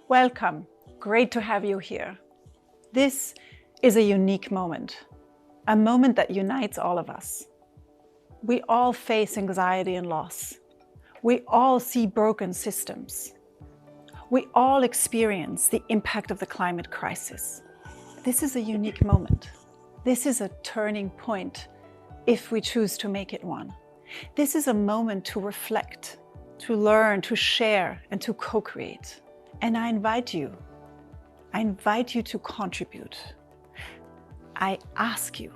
Welcome. Great to have you here. This is a unique moment, a moment that unites all of us. We all face anxiety and loss. We all see broken systems. We all experience the impact of the climate crisis. This is a unique moment. This is a turning point if we choose to make it one. This is a moment to reflect, to learn, to share, and to co-create. And I invite you to contribute. I ask you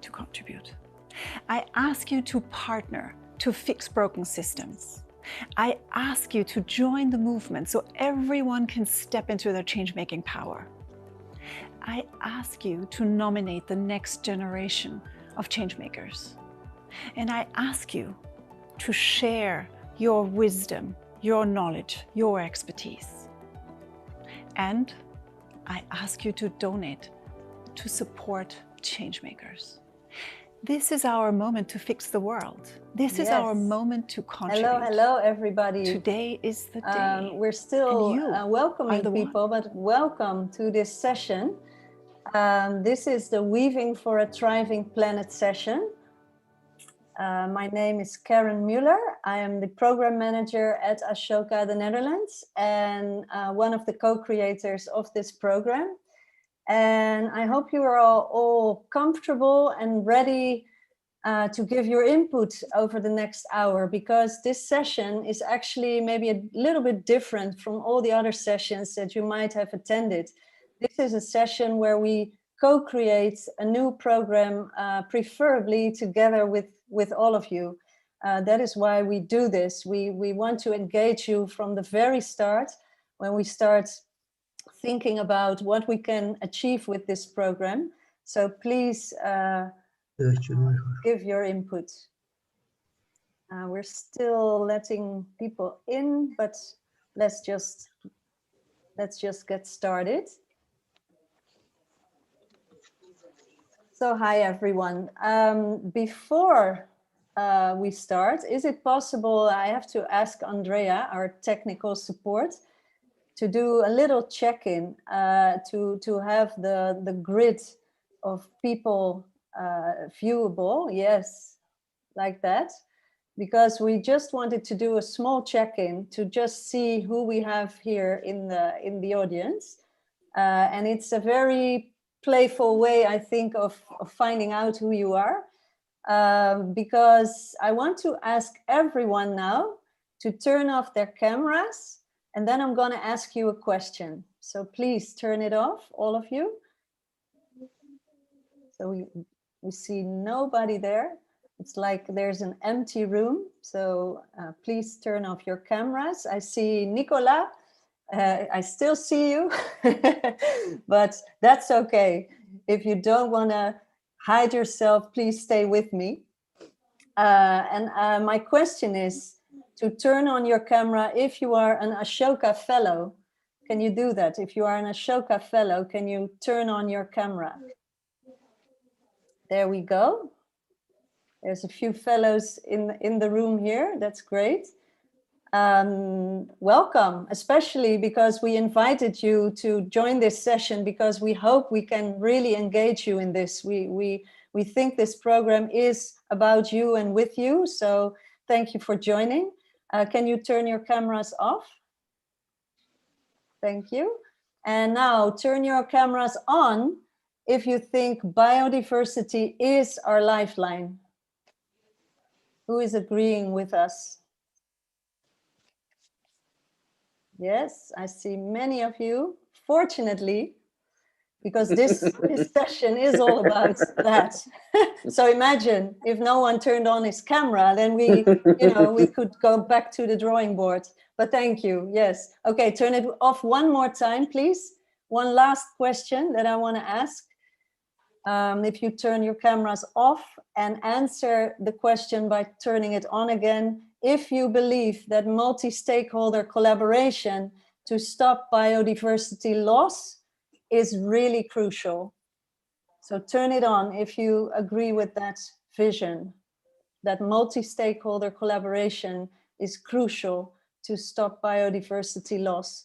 to contribute. I ask you to partner to fix broken systems. I ask you to join the movement so everyone can step into their change-making power. I ask you to nominate the next generation of changemakers. And I ask you to share your wisdom, your knowledge, your expertise. And I ask you to donate to support changemakers. This is our moment to fix the world. This is our moment to contribute. Hello, everybody. Today is the day. We're still welcoming people, but welcome to this session. This is the Weaving for a Thriving Planet session. My name is Karen Muller. I am the program manager at Ashoka, the Netherlands, and one of the co-creators of this program. And I hope you are all comfortable and ready to give your input over the next hour, because this session is actually maybe a little bit different from all the other sessions that you might have attended. This is a session where we co-create a new program, preferably together with all of you. That is why we do this. We want to engage you from the very start, when we start thinking about what we can achieve with this program. So please give your input. We're still letting people in, but let's just get started. So hi everyone. Before we start, is it possible, I have to ask Andrea, our technical support, to do a little check-in, to have the grid of people viewable? Yes, like that. Because we just wanted to do a small check-in to just see who we have here in the audience. And it's a very playful way, I think, of finding out who you are. Because I want to ask everyone now to turn off their cameras, and then I'm going to ask you a question. So please turn it off, all of you. So we see nobody there. It's like there's an empty room. So please turn off your cameras. I see Nicola. I still see you, but that's okay. If you don't want to hide yourself, please stay with me. And my question is to turn on your camera if you are an Ashoka Fellow. Can you do that? If you are an Ashoka Fellow, can you turn on your camera? There we go. There's a few fellows in the room here. That's great. Welcome, especially because we invited you to join this session because we hope we can really engage you in this. We think this program is about you and with you. So thank you for joining. Can you turn your cameras off? Thank you. And now turn your cameras on if you think biodiversity is our lifeline. Who is agreeing with us? Yes, I see many of you, fortunately, because this session is all about that. So imagine if no one turned on his camera, then we could go back to the drawing board. But thank you. Yes. Okay, turn it off one more time, please. One last question that I want to ask. If you turn your cameras off and answer the question by turning it on again, if you believe that multi-stakeholder collaboration to stop biodiversity loss is really crucial. So turn it on if you agree with that vision, that multi-stakeholder collaboration is crucial to stop biodiversity loss.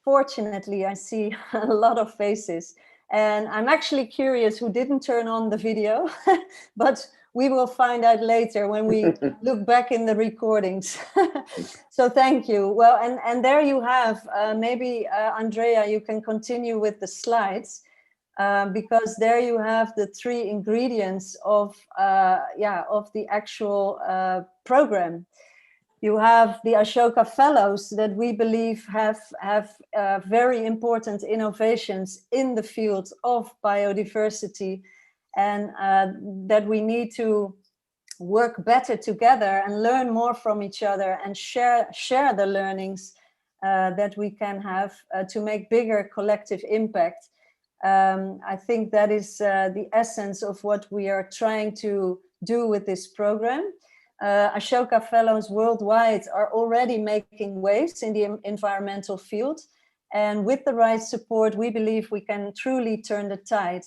fortunately, I see a lot of faces. And I'm actually curious who didn't turn on the video, but we will find out later when we look back in the recordings. So thank you. Well, and there you have, maybe Andrea, you can continue with the slides, because there you have the 3 ingredients of the actual program. You have the Ashoka Fellows that we believe have very important innovations in the field of biodiversity, and that we need to work better together and learn more from each other and share the learnings that we can have to make bigger collective impact. I think that is the essence of what we are trying to do with this program. Ashoka Fellows worldwide are already making waves in the environmental field. And with the right support, we believe we can truly turn the tide.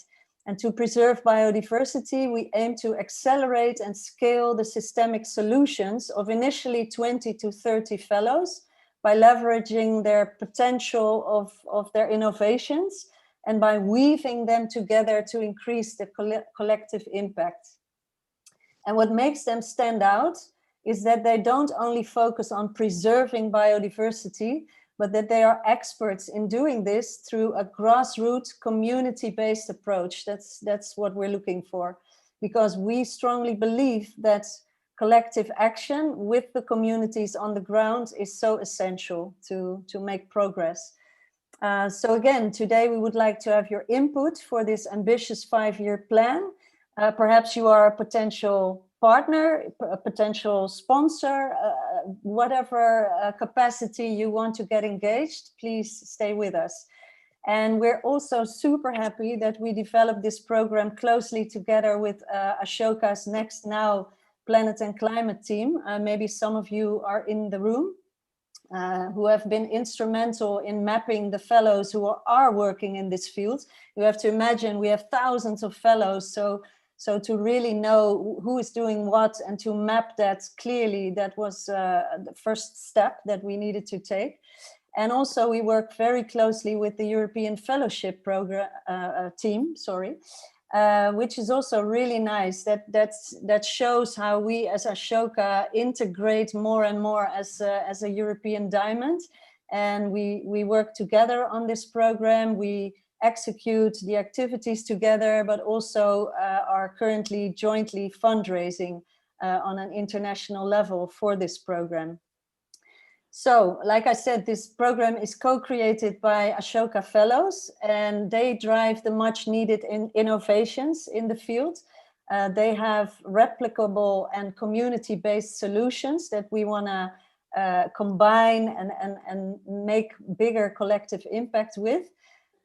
And to preserve biodiversity, we aim to accelerate and scale the systemic solutions of initially 20 to 30 fellows by leveraging their potential of their innovations and by weaving them together to increase the collective impact. And what makes them stand out is that they don't only focus on preserving biodiversity, but that they are experts in doing this through a grassroots community-based approach. That's what we're looking for, because we strongly believe that collective action with the communities on the ground is so essential to make progress. So again, today we would like to have your input for this ambitious 5-year plan. Perhaps you are a potential partner, a potential sponsor, whatever capacity you want to get engaged, please stay with us. And we're also super happy that we developed this program closely together with Ashoka's Next Now Planet and Climate team. Maybe some of you are in the room who have been instrumental in mapping the fellows who are working in this field. You have to imagine we have thousands of fellows, so to really know who is doing what and to map that clearly, that was the first step that we needed to take. And also we work very closely with the European Fellowship Program team, which is also really nice. That shows how we as Ashoka integrate more and more as a European diamond. And we work together on this program. We execute the activities together, but also are currently jointly fundraising on an international level for this program. So, like I said, this program is co-created by Ashoka Fellows, and they drive the much needed innovations in the field. They have replicable and community-based solutions that we want to combine and make bigger collective impact with.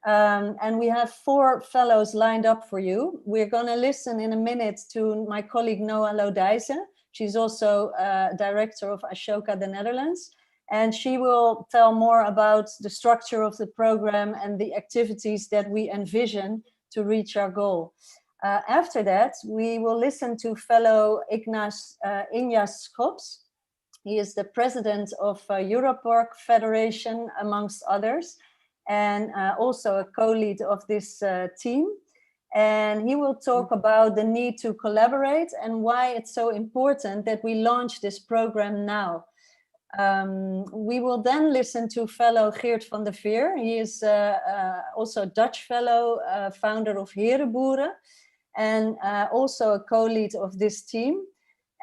And we have 4 fellows lined up for you. We're going to listen in a minute to my colleague Noah Lodijzen. She's also director of Ashoka, the Netherlands. And she will tell more about the structure of the program and the activities that we envision to reach our goal. After that, we will listen to fellow Ignace Schops. He is the president of Europark Federation, amongst others, and also a co-lead of this team. And he will talk about the need to collaborate and why it's so important that we launch this program now. We will then listen to fellow Geert van der Veer. He is also a Dutch fellow, founder of Herenboeren, and also a co-lead of this team.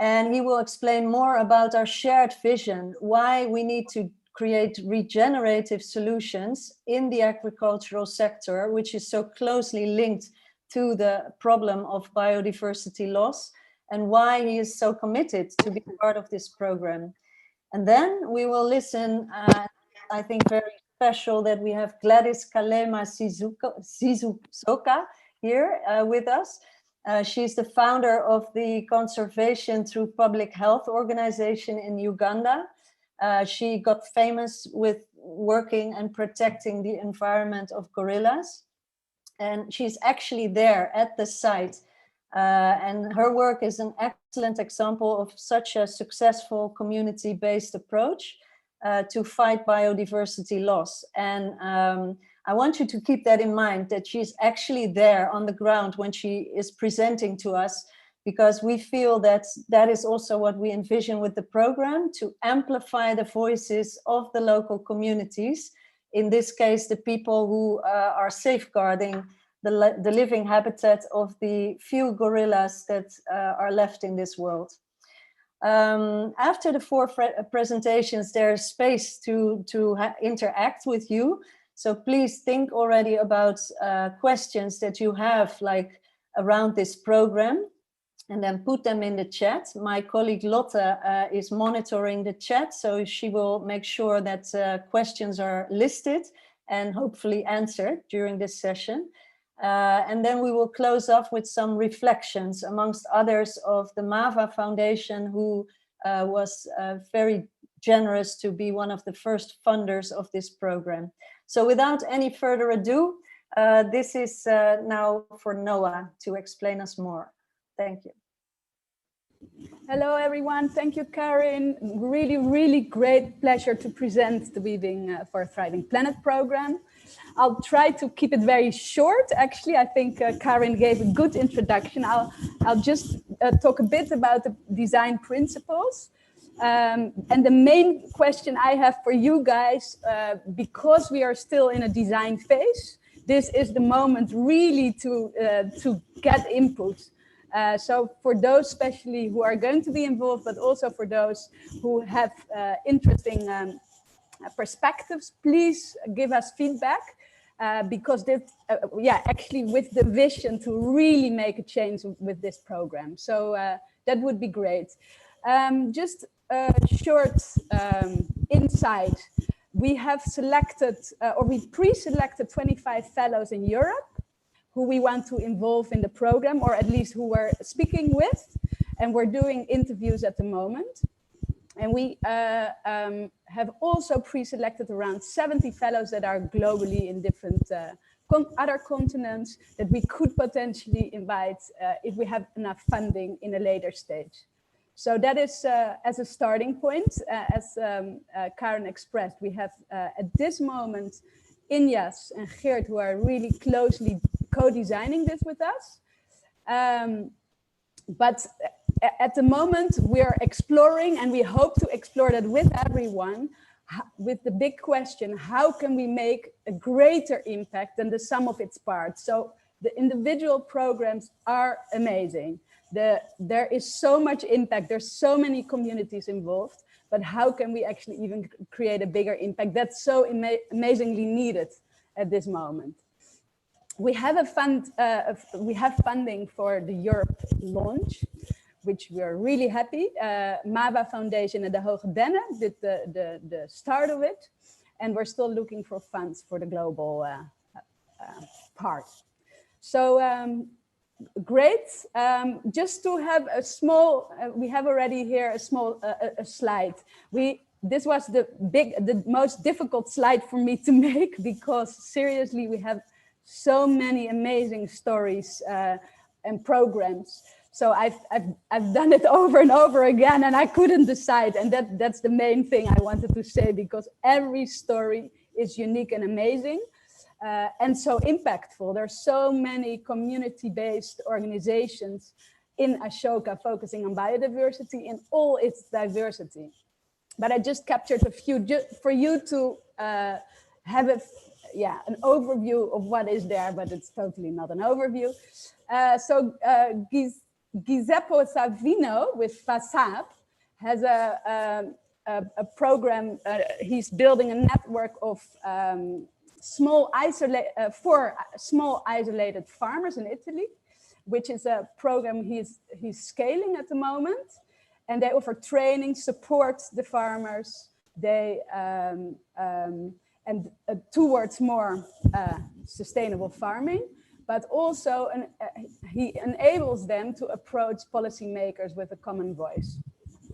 And he will explain more about our shared vision, why we need to create regenerative solutions in the agricultural sector, which is so closely linked to the problem of biodiversity loss, and why he is so committed to be part of this program. And then we will listen, I think very special that we have Gladys Kalema Sizusoka here with us. She's the founder of the Conservation Through Public Health organization in Uganda. She got famous with working and protecting the environment of gorillas. And she's actually there at the site. And her work is an excellent example of such a successful community-based approach. to fight biodiversity loss. And I want you to keep that in mind, that she's actually there on the ground when she is presenting to us, because we feel that that is also what we envision with the program, to amplify the voices of the local communities. In this case, the people who are safeguarding the living habitat of the few gorillas that are left in this world. After the 4 presentations, there's space to interact with you. So please think already about questions that you have, like around this program, and then put them in the chat. My colleague Lotte is monitoring the chat, so she will make sure that questions are listed and hopefully answered during this session. And then we will close off with some reflections, amongst others, of the Mava Foundation, who was very generous to be one of the first funders of this program. So without any further ado, this is now for Noah to explain us more. Thank you. Hello, everyone. Thank you, Karin. Really, really great pleasure to present the Weaving for a Thriving Planet program. I'll try to keep it very short. Actually, I think Karin gave a good introduction. I'll just talk a bit about the design principles. And the main question I have for you guys, because we are still in a design phase, this is the moment really to get input. So for those especially who are going to be involved, but also for those who have interesting perspectives, please give us feedback, because this, actually with the vision to really make a change with this program. So that would be great. Just a short insight. We have selected, or we pre-selected 25 fellows in Europe who we want to involve in the program, or at least who we're speaking with, and we're doing interviews at the moment. And we have also pre-selected around 70 fellows that are globally in different other continents that we could potentially invite if we have enough funding in a later stage. So that is as a starting point, as Karin expressed, we have at this moment Injas and Geert, who are really closely co-designing this with us. But at the moment we're exploring, and we hope to explore that with everyone, with the big question, how can we make a greater impact than the sum of its parts? So the individual programs are amazing. There is so much impact, there's so many communities involved, but how can we actually even create a bigger impact that's so amazingly needed at this moment? We have funding for the Europe launch, which we are really happy. Mava Foundation and the Hoge Denne did the start of it, and we're still looking for funds for the global part. So great. Just to have a small, we have already here a small a slide. This was the most difficult slide for me to make, because seriously, we have so many amazing stories and programs. So I've done it over and over again, and I couldn't decide. And that's the main thing I wanted to say, because every story is unique and amazing, and so impactful. There's so many community-based organizations in Ashoka focusing on biodiversity in all its diversity. But I just captured a few for you to have an overview of what is there, but it's totally not an overview. So Giuseppe Savino with FASAP has a program. He's building a network of for small isolated farmers in Italy, which is a program he's scaling at the moment. And they offer training, support the farmers. They towards more sustainable farming, but also he enables them to approach policymakers with a common voice,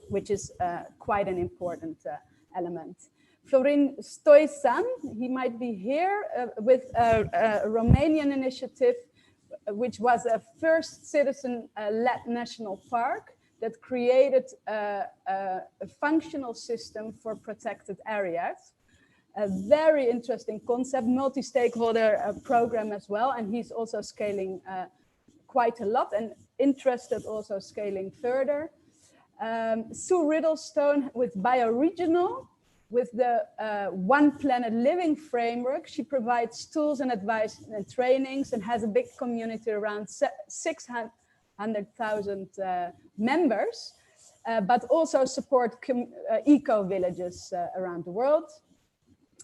which is quite an important element. Florin Stoican, he might be here with a Romanian initiative, which was a first citizen-led national park that created a functional system for protected areas. A very interesting concept, multi-stakeholder program as well. And he's also scaling quite a lot and interested also scaling further. Sue Riddlestone with Bioregional, with the One Planet Living framework. She provides tools and advice and trainings and has a big community around 600,000 members, but also support eco-villages around the world.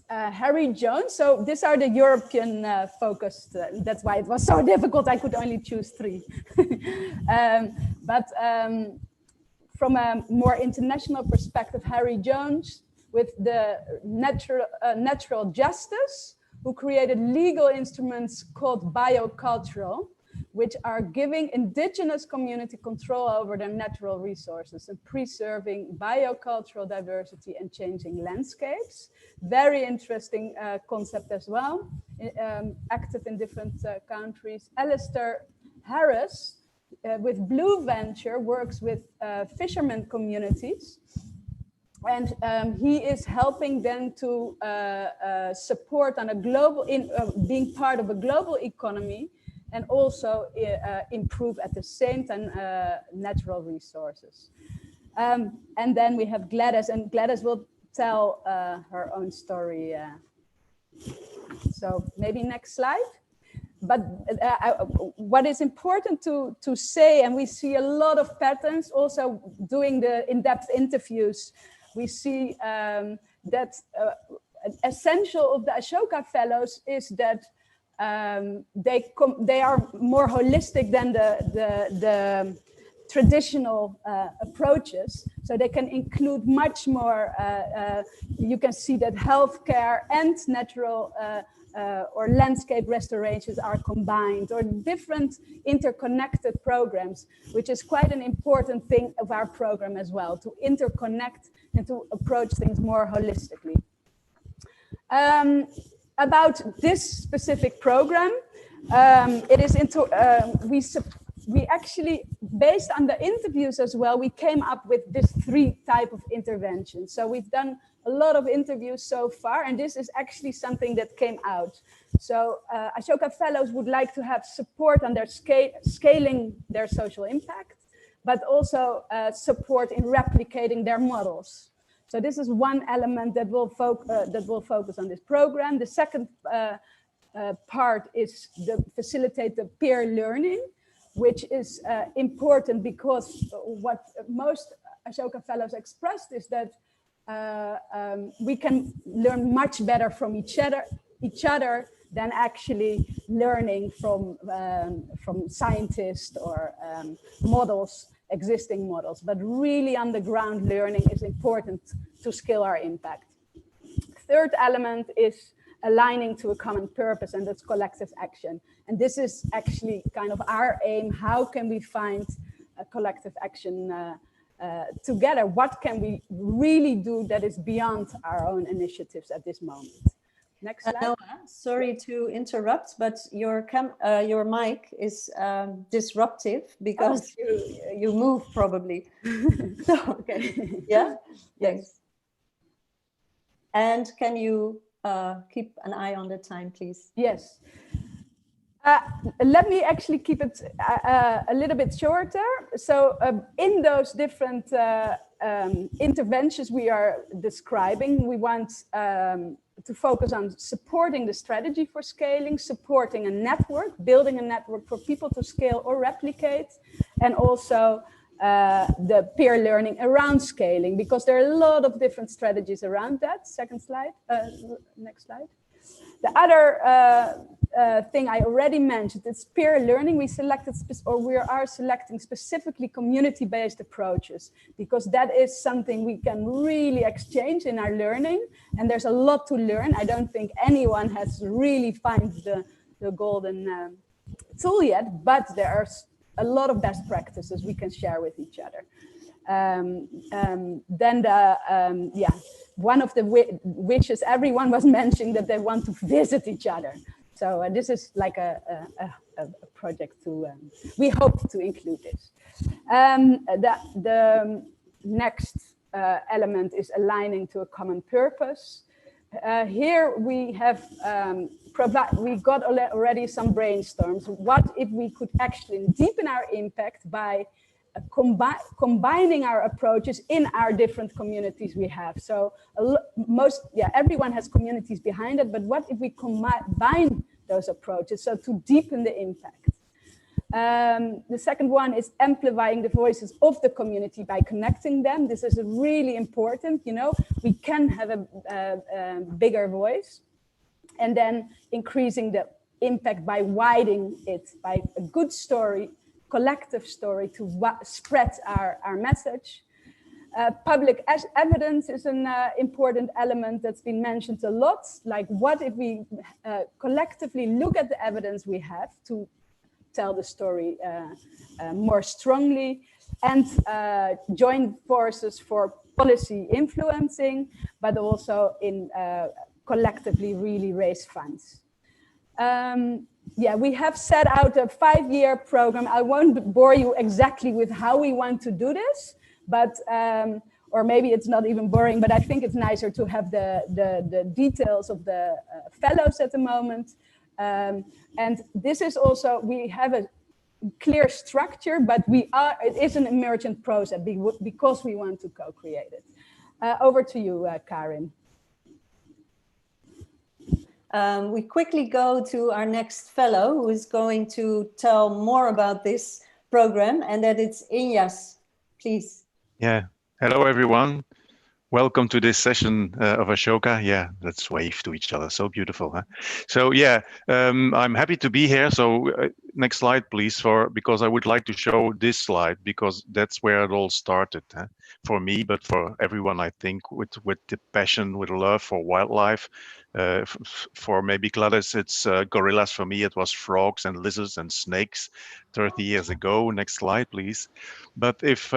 Harry Jones, so these are the European focused, that's why it was so difficult, I could only choose 3. From a more international perspective, Harry Jones with the natural justice, who created legal instruments called biocultural, which are giving indigenous community control over their natural resources and preserving biocultural diversity and changing landscapes. Very interesting concept as well, active in different countries. Alistair Harris with Blue Venture works with fishermen communities. And he is helping them to support on a global, being part of a global economy, and also improve at the same time natural resources. And then we have Gladys, and Gladys will tell her own story. So maybe next slide. But what is important to say, and we see a lot of patterns also doing the in-depth interviews, we see that essential of the Ashoka Fellows is that they are more holistic than the traditional approaches. So they can include much more, you can see that healthcare and natural or landscape restorations are combined, or different interconnected programs, which is quite an important thing of our program as well, to interconnect and to approach things more holistically. About this specific program, it is into, we actually, based on the interviews as well, we came up with this 3 type of interventions. So we've done a lot of interviews so far, and this is actually something that came out. So Ashoka Fellows would like to have support on their scaling their social impact, but also support in replicating their models. So this is one element that will focus on this program. The second part is facilitate the peer learning, which is important because what most Ashoka Fellows expressed is that we can learn much better from each other than actually learning from scientists or models, existing models. But really on the ground learning is important to scale our impact. Third element is aligning to a common purpose, and that's collective action. And this is actually kind of our aim. How can we find a collective action together? What can we really do that is beyond our own initiatives at this moment? Next slide. Noah, sorry to interrupt, but your mic is disruptive because you move probably. So, okay. Yeah. Yes. And can you keep an eye on the time, please? Yes. Let me actually keep it a little bit shorter. So in those different interventions we are describing, we want to focus on supporting the strategy for scaling, supporting a network, building a network for people to scale or replicate, and also the peer learning around scaling, because there are a lot of different strategies around that. Second slide, next slide. The other thing I already mentioned, it's peer learning. We selected, we are selecting specifically community-based approaches, because that is something we can really exchange in our learning. And there's a lot to learn. I don't think anyone has really found the golden tool yet, but there are a lot of best practices we can share with each other. One of the wishes everyone was mentioning, that they want to visit each other. So this is like a a project to, we hope to include this. The next element is aligning to a common purpose. Here we have we got already some brainstorms. What if we could actually deepen our impact by combining our approaches in our different communities we have? So everyone has communities behind it, but what if we combine those approaches so to deepen the impact? The second one is amplifying the voices of the community by connecting them. This is really important. You know, we can have a bigger voice, and then increasing the impact by widening it by a good story, collective story to spread our message. Public evidence is an important element that's been mentioned a lot. Like, what if we collectively look at the evidence we have to tell the story more strongly, and join forces for policy influencing, but also in collectively really raise funds. We have set out a 5-year program. I won't bore you exactly with how we want to do this, but or maybe it's not even boring, but I think it's nicer to have the details of the fellows at the moment. And this is also, we have a clear structure, but it is an emergent process because we want to co-create it. Over to you, Karin. We quickly go to our next fellow, who is going to tell more about this program, and that it's Inyas, please. Yeah, hello everyone. Welcome to this session of Ashoka. Yeah, let's wave to each other. So beautiful, huh? So yeah, I'm happy to be here. So next slide, please, because I would like to show this slide, because that's where it all started, huh? For me, but for everyone, I think, with the passion, with love for wildlife. For maybe Gladys, it's gorillas. For me, it was frogs and lizards and snakes 30 years ago. Next slide, please. But if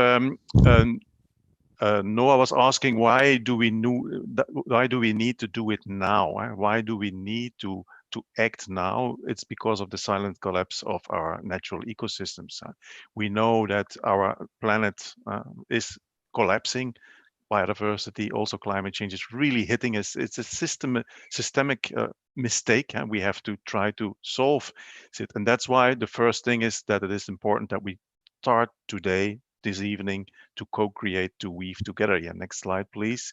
Noah was asking, why do we need to do it now? Why do we need to act now? It's because of the silent collapse of our natural ecosystems. We know that our planet is collapsing. Biodiversity, also climate change, is really hitting us. It's a systemic mistake, and we have to try to solve it. And that's why the first thing is that it is important that we start today, this evening, to co-create, to weave together. Yeah, next slide, please.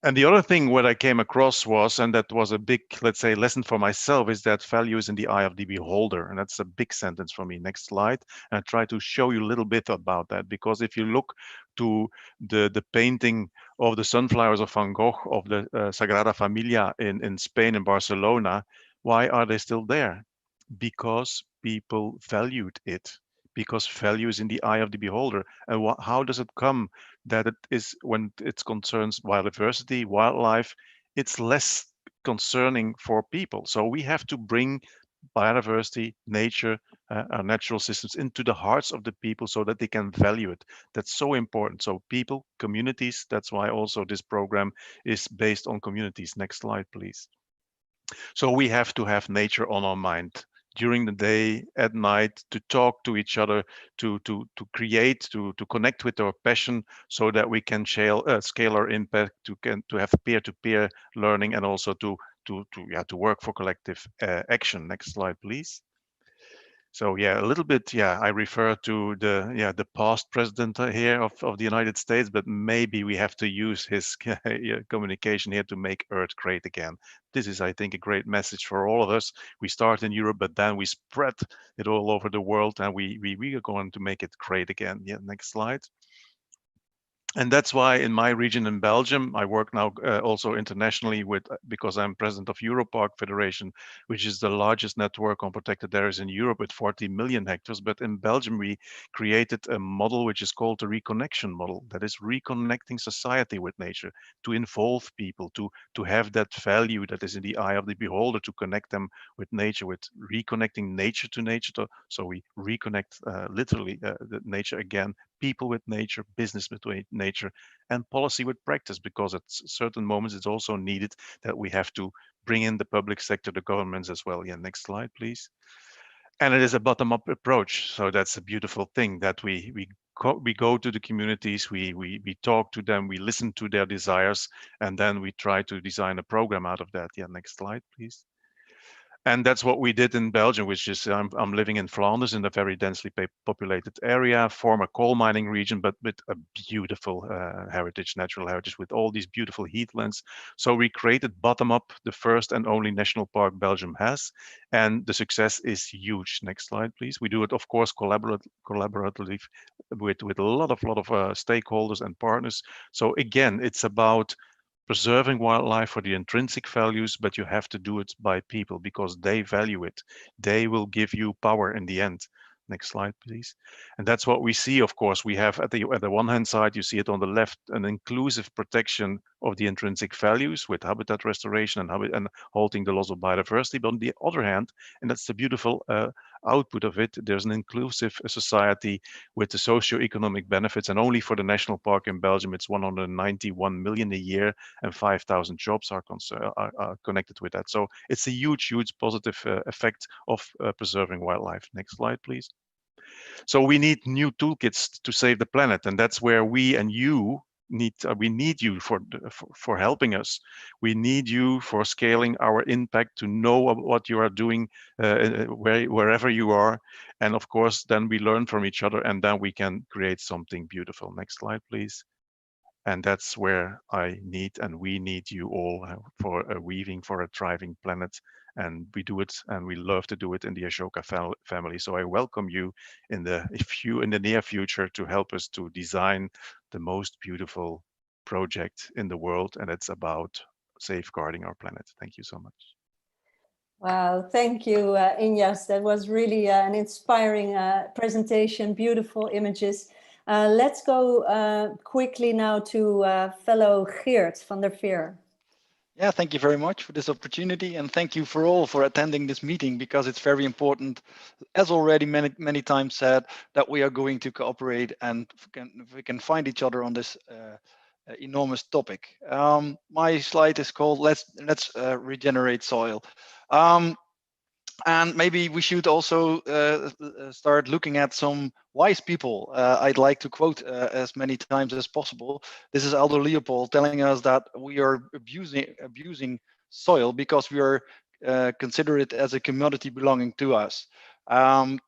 And the other thing what I came across was, and that was a big, let's say, lesson for myself, is that value is in the eye of the beholder. And that's a big sentence for me. Next slide. And I try to show you a little bit about that, because if you look to the painting of the sunflowers of Van Gogh, of the Sagrada Familia in Spain, in Barcelona, why are they still there? Because people valued it. Because value is in the eye of the beholder. And how does it come that it is, when it concerns biodiversity, wildlife, it's less concerning for people? So we have to bring biodiversity, nature, our natural systems into the hearts of the people so that they can value it. That's so important. So people, communities, that's why also this program is based on communities. Next slide, please. So we have to have nature on our mind during the day, at night, to talk to each other, to create, to connect with our passion, so that we can scale our impact, to have peer-to-peer learning, and also to work for collective action. Next slide, please. So yeah, a little bit, I refer to the past president here of the United States, but maybe we have to use his communication here to make Earth great again. This is, I think, a great message for all of us. We start in Europe, but then we spread it all over the world, and we are going to make it great again. Yeah, next slide. And that's why in my region in Belgium, I work now also internationally because I'm president of Europark Federation, which is the largest network on protected areas in Europe with 40 million hectares. But in Belgium, we created a model which is called the reconnection model. That is reconnecting society with nature, to involve people, to have that value that is in the eye of the beholder, to connect them with nature, with reconnecting nature to nature. So we reconnect literally the nature again, people with nature, business with nature, and policy with practice, because at certain moments it's also needed that we have to bring in the public sector, the governments as well. Yeah, next slide, please. And it is a bottom-up approach, so that's a beautiful thing, that we go to the communities, we talk to them, we listen to their desires, and then we try to design a program out of that. Yeah, next slide, please. And that's what we did in Belgium, which is I'm living in Flanders, in a very densely populated area, former coal mining region, but with a beautiful heritage, natural heritage, with all these beautiful heathlands. So we created bottom up the first and only national park Belgium has, and the success is huge. Next slide, please. We do it, of course, collaboratively with a lot of stakeholders and partners. So again, it's about preserving wildlife for the intrinsic values, but you have to do it by people because they value it. They will give you power in the end. Next slide, please. And that's what we see, of course. We have at the one hand side, you see it on the left, an inclusive protection of the intrinsic values with habitat restoration and halting the loss of biodiversity. But on the other hand, and that's the beautiful output of it, there's an inclusive society with the socio-economic benefits. And only for the national park in Belgium, it's 191 million a year, and 5,000 jobs are connected with that. So it's a huge positive effect of preserving wildlife. Next slide, please. So we need new toolkits to save the planet, and that's where we and you we need you for helping us. We need you for scaling our impact, to know what you are doing wherever you are, and of course then we learn from each other, and then we can create something beautiful. Next slide, please. And that's where I need and we need you all for a weaving for a thriving planet. And we do it, and we love to do it in the Ashoka family. So I welcome you in the near future to help us to design the most beautiful project in the world, and it's about safeguarding our planet. Thank you so much. Wow, thank you, Injas. That was really an inspiring presentation, beautiful images. Let's go quickly now to fellow Geert van der Veer. Yeah, thank you very much for this opportunity, and thank you for all for attending this meeting, because it's very important, as already many times said, that we are going to cooperate and we can find each other on this enormous topic. My slide is called Let's Regenerate Soil. And maybe we should also start looking at some wise people. I'd like to quote as many times as possible. This is Aldo Leopold telling us that we are abusing soil because we are consider it as a commodity belonging to us. And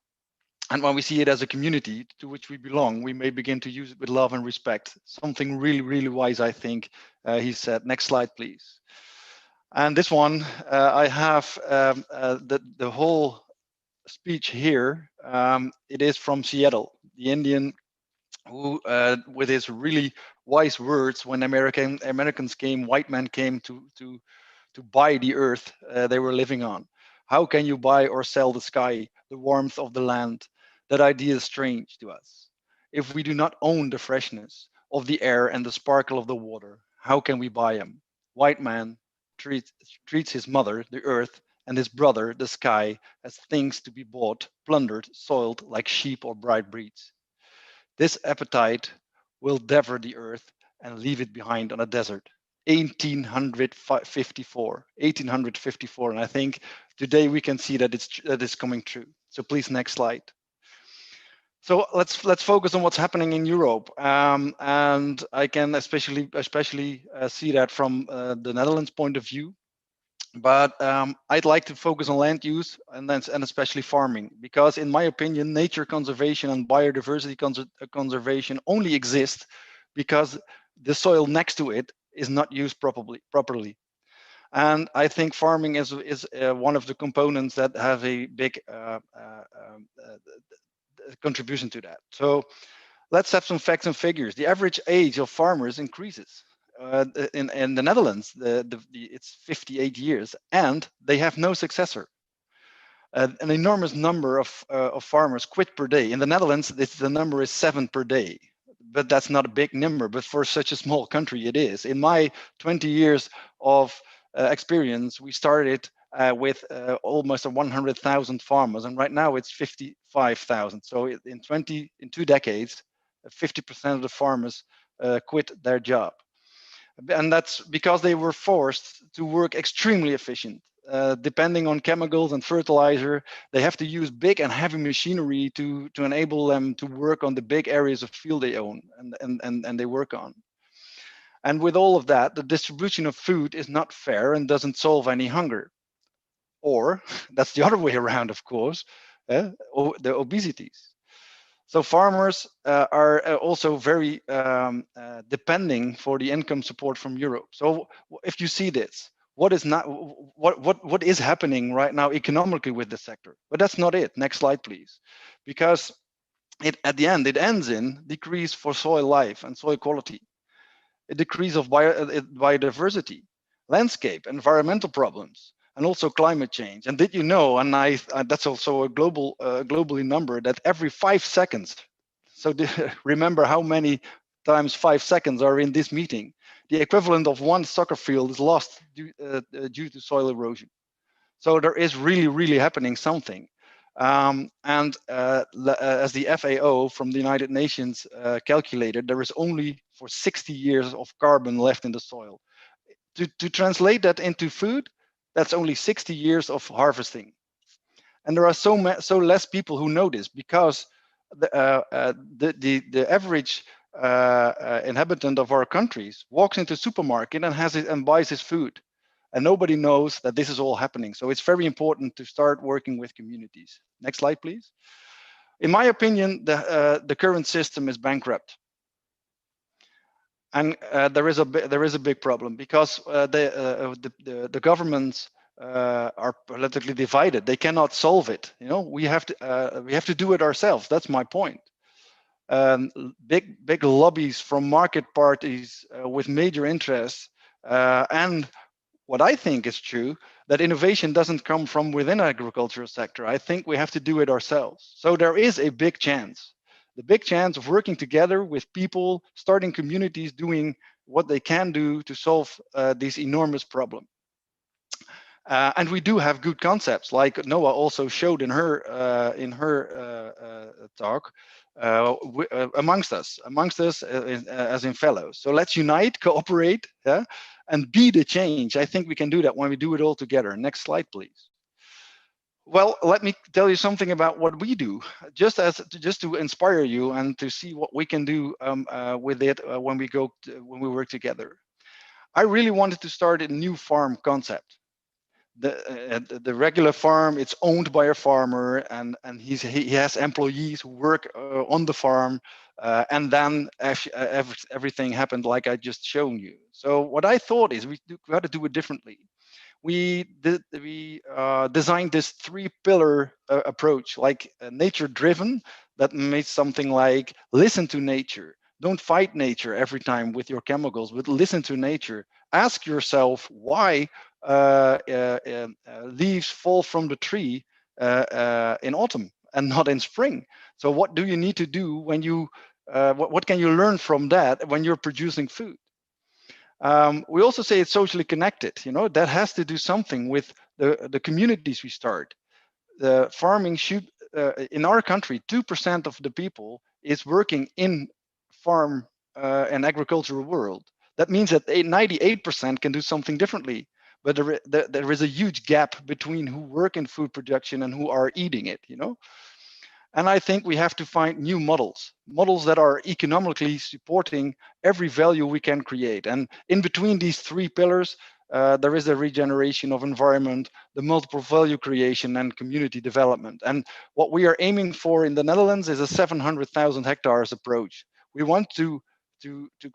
when we see it as a community to which we belong, we may begin to use it with love and respect. Something really, really wise, I think, he said. Next slide, please. And this one, I have the whole speech here. It is from Seattle, the Indian who, with his really wise words, when Americans came, white men came to buy the earth they were living on. How can you buy or sell the sky, the warmth of the land? That idea is strange to us. If we do not own the freshness of the air and the sparkle of the water, how can we buy them? White man treats his mother, the earth, and his brother, the sky, as things to be bought, plundered, soiled like sheep or bride breeds. This appetite will devour the earth and leave it behind on a desert. 1854, and I think today we can see that it's coming true. So please, next slide. So let's focus on what's happening in Europe, and I can especially see that from the Netherlands point of view. But I'd like to focus on land use and especially farming, because in my opinion, nature conservation and biodiversity conservation only exist because the soil next to it is not used properly. And I think farming is one of the components that have a big contribution to that. So let's have some facts and figures. The average age of farmers increases. In the Netherlands, it's 58 years, and they have no successor. An enormous number of farmers quit per day. In the Netherlands, the number is 7 per day, but that's not a big number. But for such a small country, it is. In my 20 years of experience, we started with almost 100,000 farmers, and right now it's 55,000. So in 2 decades, 50% of the farmers quit their job. And that's because they were forced to work extremely efficient. Depending on chemicals and fertilizer, they have to use big and heavy machinery to enable them to work on the big areas of field they own and they work on. And with all of that, the distribution of food is not fair and doesn't solve any hunger. Or that's the other way around, of course, the obesities. So farmers are also very depending for the income support from Europe. So if you see this, what is happening right now economically with the sector? But that's not it. Next slide, please. Because at the end, it ends in decrease for soil life and soil quality, a decrease of biodiversity, landscape, environmental problems, and also climate change. And did you know, and that's also a globally number, that every 5 seconds, so remember how many times 5 seconds are in this meeting, the equivalent of one soccer field is lost due to soil erosion. So there is really happening something. As the FAO from the United Nations calculated, there is only for 60 years of carbon left in the soil. To translate that into food, that's only 60 years of harvesting. And there are so less people who know this, because the average inhabitant of our countries walks into a supermarket and buys his food. And nobody knows that this is all happening. So it's very important to start working with communities. Next slide, please. In my opinion, the current system is bankrupt. And there is a big problem, because the governments are politically divided. They cannot solve it. You know, we have to do it ourselves. That's my point. Big lobbies from market parties with major interests, and what I think is true, that innovation doesn't come from within the agricultural sector. I think we have to do it ourselves. So there is a big chance, the big chance of working together with people, starting communities, doing what they can do to solve these enormous problems. And we do have good concepts, like Noah also showed in her talk, amongst us as in fellows. So let's unite, cooperate, yeah, and be the change. I think we can do that when we do it all together. Next slide, please. Well, let me tell you something about what we do, just to inspire you and to see what we can do with it when we work together. I really wanted to start a new farm concept. The regular farm, it's owned by a farmer, and he has employees who work on the farm, and then everything happened like I just shown you. So what I thought is we got to do it differently. We designed this 3-pillar approach, like nature-driven, that makes something like listen to nature. Don't fight nature every time with your chemicals, but listen to nature. Ask yourself why leaves fall from the tree in autumn and not in spring. So what do you need to do when you, what can you learn from that when you're producing food? We also say it's socially connected. You know, that has to do something with the communities we start. The farming should, in our country, 2% of the people is working in farm and agricultural world. That means that 98% can do something differently. But there is a huge gap between who work in food production and who are eating it, you know? And I think we have to find new models that are economically supporting every value we can create. And in between these 3 pillars, there is a regeneration of environment, the multiple value creation, and community development. And what we are aiming for in the Netherlands is a 700,000 hectares approach. We want to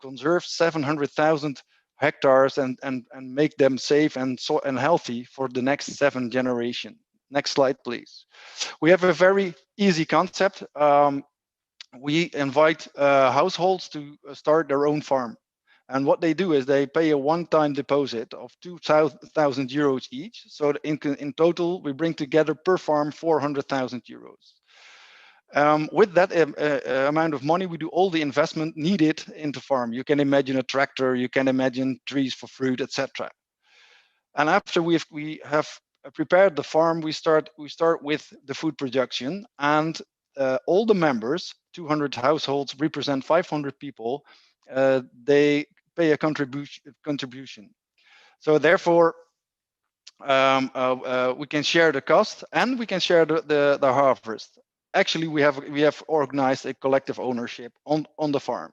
conserve 700,000 hectares and make them safe and healthy for the next 7 generations. Next slide, please. We have a very easy concept. We invite households to start their own farm. And what they do is they pay a one-time deposit of 2,000 euros each. So in total, we bring together per farm 400,000 euros. With that amount of money, we do all the investment needed into farm. You can imagine a tractor, you can imagine trees for fruit, etc. And after we have prepared the farm, we start with the food production, and all the members 200 households represent 500 people, they pay a contribution. So therefore, we can share the cost and we can share the harvest. Actually, we have organized a collective ownership on the farm.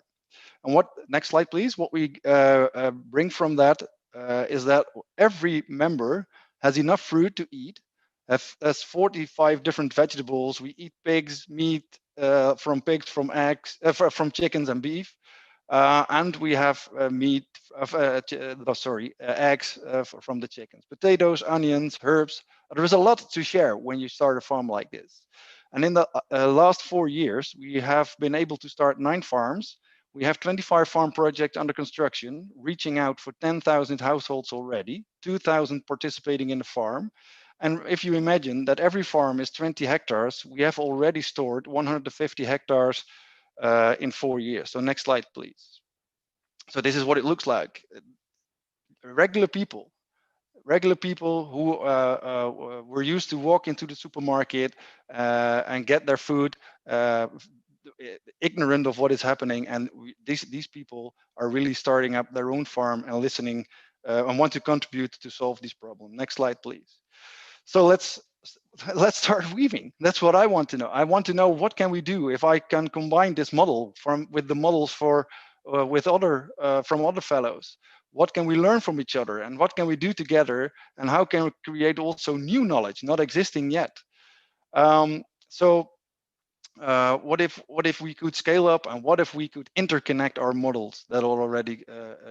And what, next slide, please. What we bring from that is that every member has enough fruit to eat, has 45 different vegetables. We eat pigs, meat from pigs, from eggs, from chickens and beef. And we have meat, eggs from the chickens, potatoes, onions, herbs. There is a lot to share when you start a farm like this. And in the last 4 years, we have been able to start 9 farms. We have 25 farm projects under construction, reaching out for 10,000 households already, 2,000 participating in the farm. And if you imagine that every farm is 20 hectares, we have already stored 150 hectares in 4 years. So next slide, please. So this is what it looks like. Regular people who were used to walk into the supermarket and get their food, ignorant of what is happening. And these people are really starting up their own farm and listening and want to contribute to solve this problem. Next slide, please. So let's start weaving. That's what I want to know. I want to know, what can we do if I can combine this model with the models for with other from other fellows? What can we learn from each other, and what can we do together, and how can we create also new knowledge not existing yet? So what if we could scale up, and what if we could interconnect our models that already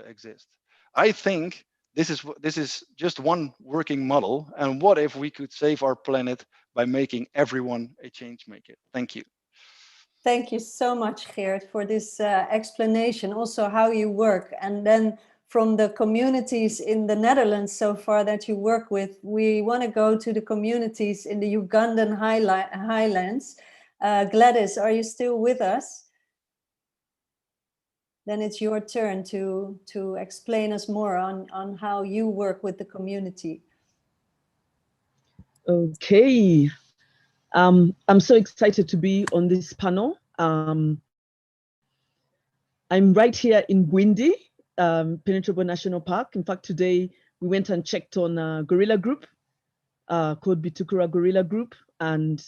exist? I think this is just one working model, and what if we could save our planet by making everyone a change maker? Thank you. Thank you so much, Geert, for this explanation, also how you work. And then from the communities in the Netherlands so far that you work with, we want to go to the communities in the Ugandan highlands. Gladys, are you still with us? Then it's your turn to explain us more on how you work with the community. Okay. I'm so excited to be on this panel. I'm right here in Bwindi, Penetrable National Park. In fact, today we went and checked on a gorilla group called Bitukura Gorilla Group, and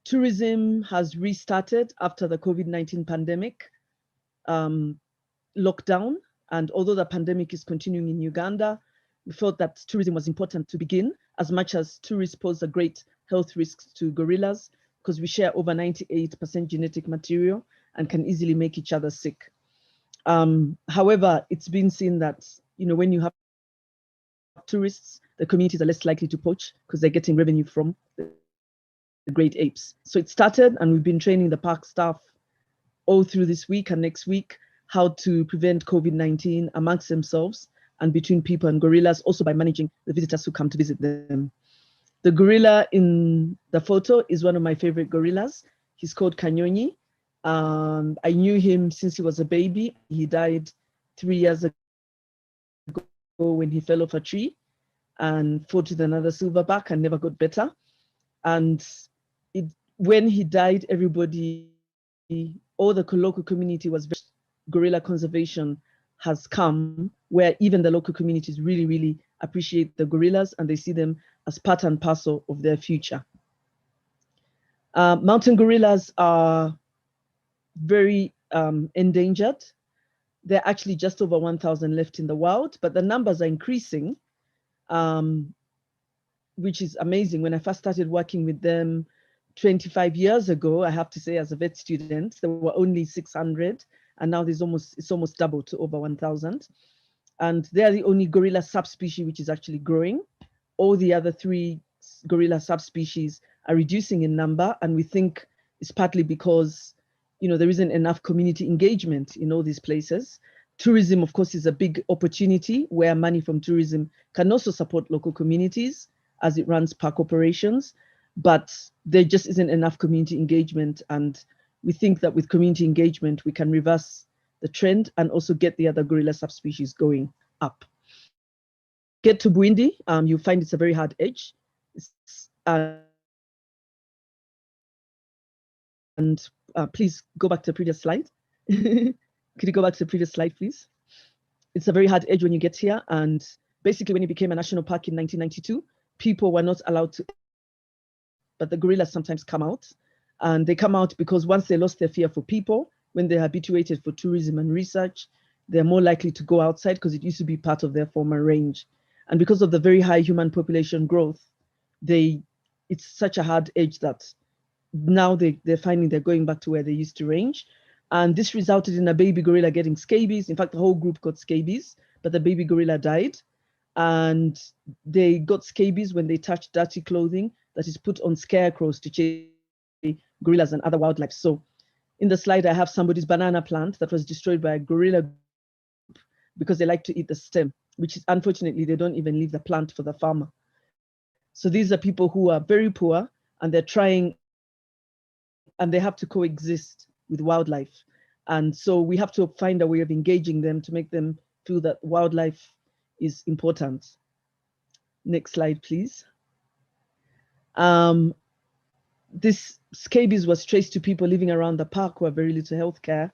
tourism has restarted after the COVID-19 pandemic lockdown. And although the pandemic is continuing in Uganda, we felt that tourism was important to begin, as much as tourists pose a great health risks to gorillas, because we share over 98% genetic material and can easily make each other sick. However, it's been seen that, when you have tourists, the communities are less likely to poach because they're getting revenue from the great apes. So it started, and we've been training the park staff all through this week and next week how to prevent COVID-19 amongst themselves and between people and gorillas, also by managing the visitors who come to visit them. The gorilla in the photo is one of my favorite gorillas. He's called Kanyonyi. I knew him since he was a baby. He died 3 years ago when he fell off a tree and fought with another silverback and never got better. And when he died, everybody, all the local community was very, gorilla conservation has come, where even the local communities really, really appreciate the gorillas and they see them as part and parcel of their future. Mountain gorillas are very endangered. There are actually just over 1,000 left in the wild, but the numbers are increasing, which is amazing. When I first started working with them 25 years ago, I have to say, as a vet student, there were only 600, and now it's almost doubled to over 1,000. And they're the only gorilla subspecies which is actually growing. All the other 3 gorilla subspecies are reducing in number, and we think it's partly because there isn't enough community engagement in all these places. Tourism, of course, is a big opportunity where money from tourism can also support local communities as it runs park operations, but there just isn't enough community engagement. And we think that with community engagement, we can reverse the trend and also get the other gorilla subspecies going up. Get to Bwindi, you'll find it's a very hard edge. And Please go back to the previous slide. Could you go back to the previous slide, please? It's a very hard edge when you get here. And basically, when it became a national park in 1992, people were not allowed to, but the gorillas sometimes come out. And they come out because once they lost their fear for people, when they're habituated for tourism and research, they're more likely to go outside because it used to be part of their former range. And because of the very high human population growth, it's such a hard edge that now they're finding they're going back to where they used to range. And this resulted in a baby gorilla getting scabies. In fact, the whole group got scabies, but the baby gorilla died. And they got scabies when they touched dirty clothing that is put on scarecrows to chase gorillas and other wildlife. So in the slide, I have somebody's banana plant that was destroyed by a gorilla because they like to eat the stem, which is unfortunately, they don't even leave the plant for the farmer. So these are people who are very poor and they're trying, and they have to coexist with wildlife. And so we have to find a way of engaging them to make them feel that wildlife is important. Next slide, please. This scabies was traced to people living around the park who have very little healthcare.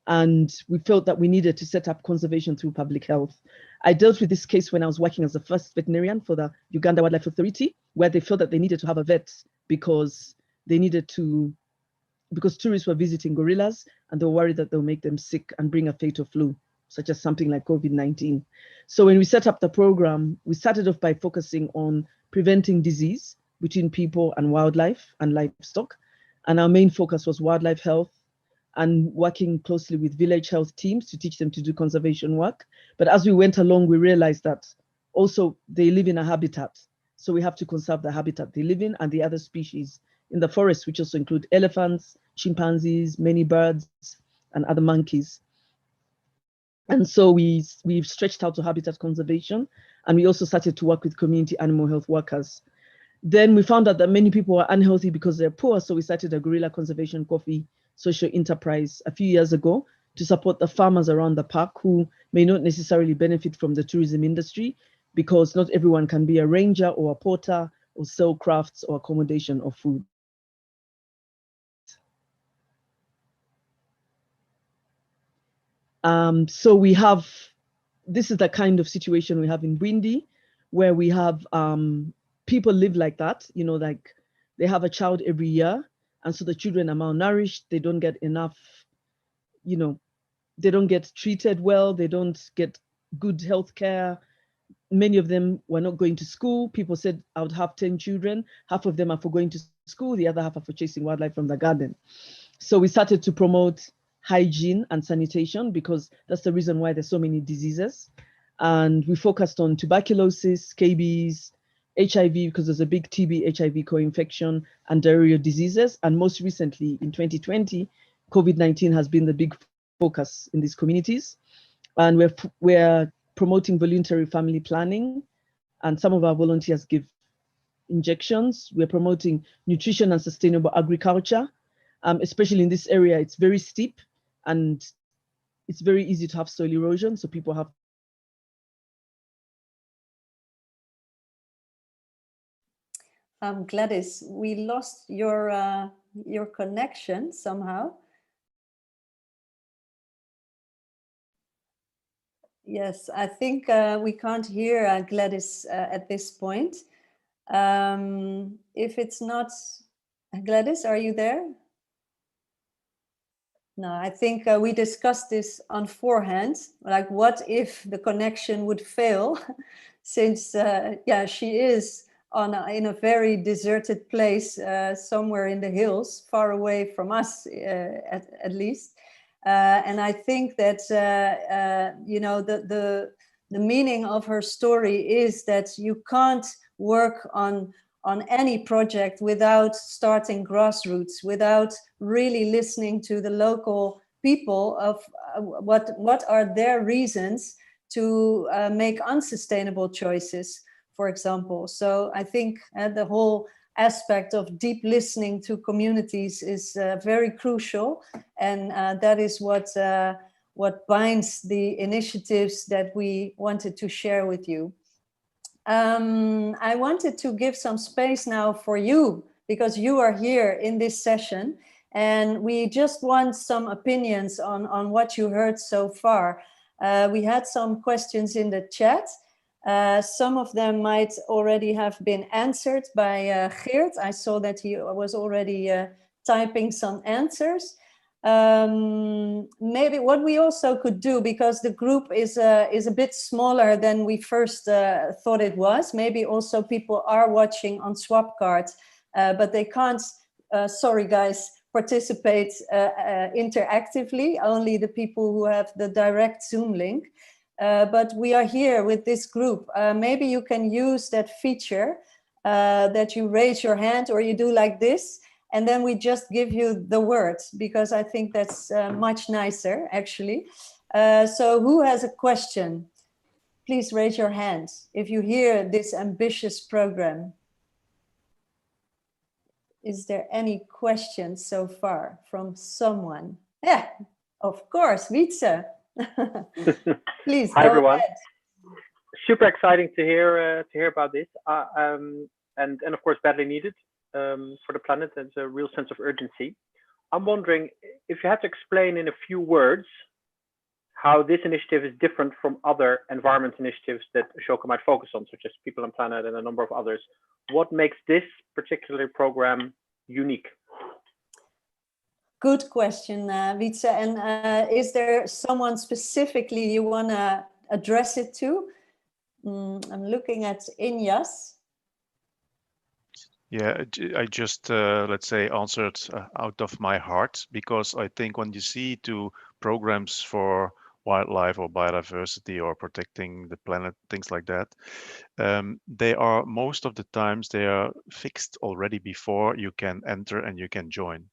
And we felt that we needed to set up conservation through public health. I dealt with this case when I was working as the first veterinarian for the Uganda Wildlife Authority, where they felt that they needed to have a vet because because tourists were visiting gorillas and they were worried that they'll make them sick and bring a fatal flu, such as something like COVID-19. So when we set up the program, we started off by focusing on preventing disease between people and wildlife and livestock. And our main focus was wildlife health and working closely with village health teams to teach them to do conservation work. But as we went along, we realized that also they live in a habitat. So we have to conserve the habitat they live in and the other species in the forest, which also include elephants, chimpanzees, many birds, and other monkeys. And so we've stretched out to habitat conservation, and we also started to work with community animal health workers. Then we found out that many people are unhealthy because they're poor, so we started a gorilla conservation coffee social enterprise a few years ago to support the farmers around the park who may not necessarily benefit from the tourism industry because not everyone can be a ranger or a porter or sell crafts or accommodation or food. So this is the kind of situation we have in Bwindi, where we have people live like that, like they have a child every year. And so the children are malnourished, they don't get enough, they don't get treated well, they don't get good health care. Many of them were not going to school. People said, I would have 10 children. Half of them are for going to school, the other half are for chasing wildlife from the garden. So we started to promote hygiene and sanitation because that's the reason why there's so many diseases. And we focused on tuberculosis, scabies, HIV, because there's a big TB, HIV co-infection and diarrheal diseases. And most recently in 2020, COVID-19 has been the big focus in these communities. And we're promoting voluntary family planning. And some of our volunteers give injections. We're promoting nutrition and sustainable agriculture. Especially in this area, it's very steep and it's very easy to have soil erosion. So people have. Gladys, we lost your connection somehow. Yes, I think we can't hear Gladys at this point. If it's not, Gladys, are you there? No, I think we discussed this on forehand, like what if the connection would fail, since yeah, she is in a very deserted place somewhere in the hills, far away from us at least. And I think that the meaning of her story is that you can't work on any project without starting grassroots, without really listening to the local people of what are their reasons to make unsustainable choices, for example. So I think the whole aspect of deep listening to communities is very crucial, and that is what binds the initiatives that we wanted to share with you. I wanted to give some space now for you, because you are here in this session And we just want some opinions on what you heard so far. We had some questions in the chat. Some of them might already have been answered by Geert. I saw that he was already typing some answers. Maybe what we also could do, because the group is a bit smaller than we first thought it was. Maybe also people are watching on Swapcard, but they can't, sorry guys, participate interactively, only the people who have the direct Zoom link. But we are here with this group. Maybe you can use that feature that you raise your hand or you do like this, and then we just give you the words, because I think that's much nicer, actually. So who has a question? Please raise your hand if you hear this ambitious program. Is there any questions so far from someone? Yeah, of course, Wietse. Please. Hi everyone. Ahead. Super exciting to hear about this, and of course badly needed for the planet. There's a real sense of urgency. I'm wondering if you had to explain in a few words how this initiative is different from other environment initiatives that Ashoka might focus on, such as People and Planet and a number of others. What makes this particular program unique? Good question, Wietse. And is there someone specifically you want to address it to? I'm looking at Inyas. Yeah, I just, let's say, answered out of my heart, because I think when you see to programs for wildlife or biodiversity or protecting the planet, things like that, they are, most of the times, they are fixed already before you can enter and you can join.